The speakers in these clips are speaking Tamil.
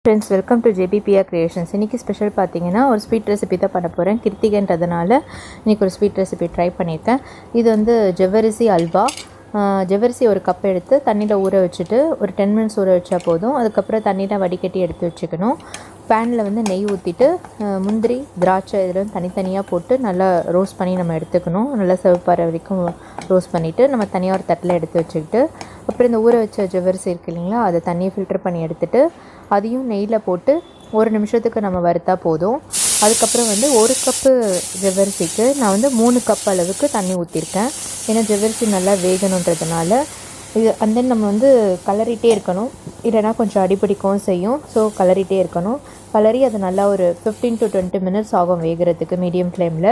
Friends, welcome to JBPR creations. இன்றைக்கி ஸ்பெஷல் பார்த்தீங்கன்னா ஒரு ஸ்வீட் ரெசிபி தான் பண்ண போகிறேன். கிருத்திகைன்றதுனால இன்றைக்கி ஒரு ஸ்வீட் ரெசிபி ட்ரை பண்ணியிருக்கேன். இது வந்து ஜவ்வரிசி அல்வா. ஜவ்வரிசி ஒரு கப் எடுத்து தண்ணியில் ஊற வச்சுட்டு ஒரு 10 மினிட்ஸ் ஊற வச்சா போதும். அதுக்கப்புறம் தண்ணியில் வடிகட்டி எடுத்து வச்சுக்கணும். பேனில் வந்து நெய் ஊற்றிட்டு முந்திரி திராட்சை இதில் தனித்தனியாக போட்டு நல்லா ரோஸ்ட் பண்ணி நம்ம எடுத்துக்கணும். நல்லா சிவப்பாற வரைக்கும் ரோஸ்ட் பண்ணிவிட்டு நம்ம தனியாக ஒரு தட்டில் எடுத்து வச்சுக்கிட்டு, அப்புறம் இந்த ஊற வச்ச ஜவ்வரிசி இருக்குது இல்லைங்களா, அதை தண்ணியை ஃபில்டர் பண்ணி எடுத்துகிட்டு அதையும் நெய்யில் போட்டு ஒரு நிமிஷத்துக்கு நம்ம வறுத்தா போதும். அதுக்கப்புறம் வந்து ஒரு கப்பு ஜவ்வரிசிக்கு நான் வந்து 3 கப் அளவுக்கு தண்ணி ஊற்றிருக்கேன். ஏன்னா ஜவ்வரிசி நல்லா வேகணுன்றதுனால. இது தென் நம்ம வந்து கலரிட்டே இருக்கணும், இல்லைனா கொஞ்சம் அடிப்பிடிக்கவும் செய்யும். ஸோ கலரிட்டே இருக்கணும். கலரி அது நல்லா ஒரு 15 to 20 மினிட்ஸ் ஆகும் வேகிறதுக்கு மீடியம் ஃப்ளேமில்.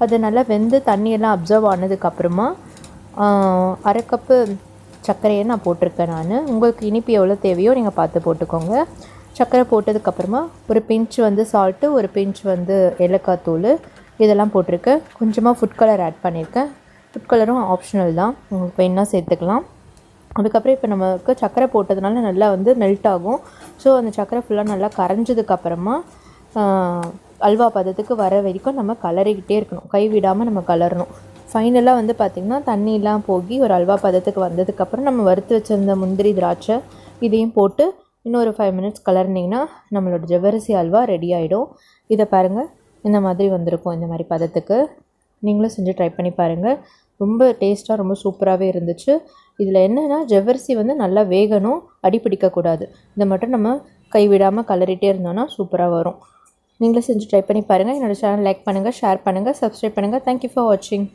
அது நல்லா வெந்து தண்ணியெல்லாம் அப்சர்வ் ஆனதுக்கப்புறமா அரை கப்பு சர்க்கரையை நான் போட்டிருக்கேன். உங்களுக்கு இனிப்பு எவ்வளோ தேவையோ நீங்கள் பார்த்து போட்டுக்கோங்க. சர்க்கரை போட்டதுக்கப்புறமா ஒரு பிஞ்ச் வந்து சால்ட்டு, ஒரு பிஞ்ச் வந்து ஏலக்காய் தூள் இதெல்லாம் போட்டிருக்கேன். கொஞ்சமாக ஃபுட் கலர் ஆட் பண்ணியிருக்கேன். ஃபுட் கலரும் ஆப்ஷனல் தான், உங்களுக்கு வேணா சேர்த்துக்கலாம். அதுக்கப்புறம் இப்போ நமக்கு சர்க்கரை போட்டதுனால நல்லா வந்து மெல்ட் ஆகும். ஸோ அந்த சர்க்கரை ஃபுல்லாக நல்லா கரைஞ்சதுக்கப்புறமா அல்வா பதத்துக்கு வர வரைக்கும் நம்ம கலரிக்கிட்டே இருக்கணும், கைவிடாமல் நம்ம கலரணும். ஃபைனலாக வந்து பார்த்திங்கன்னா தண்ணியெலாம் போகி ஒரு அல்வா பதத்துக்கு வந்ததுக்கப்புறம் நம்ம வறுத்து வச்சுருந்த முந்திரி திராட்சை இதையும் போட்டு இன்னொரு 5 மினிட்ஸ் கலர்னிங்கன்னா நம்மளோட ஜவ்வரிசி அல்வா ரெடி ஆகிடும். இதை பாருங்கள், இந்த மாதிரி வந்திருக்கும். இந்த மாதிரி பதத்துக்கு நீங்களும் செஞ்சு ட்ரை பண்ணி பாருங்கள். ரொம்ப டேஸ்ட்டாக ரொம்ப சூப்பராகவே இருந்துச்சு. இதில் என்னென்னா ஜவ்வரிசி வந்து நல்லா வேகணும், அடிப்பிடிக்கக்கூடாது. இதை மட்டும் நம்ம கைவிடாமல் கலரிட்டே இருந்தோன்னா சூப்பராக வரும். நீங்களும் செஞ்சு ட்ரை பண்ணி பாருங்கள். என்னோடய சேனல் லைக் பண்ணுங்கள், ஷேர் பண்ணுங்கள், சப்ஸ்கிரைப் பண்ணுங்கள். தேங்க்யூ ஃபார் வாட்சிங்.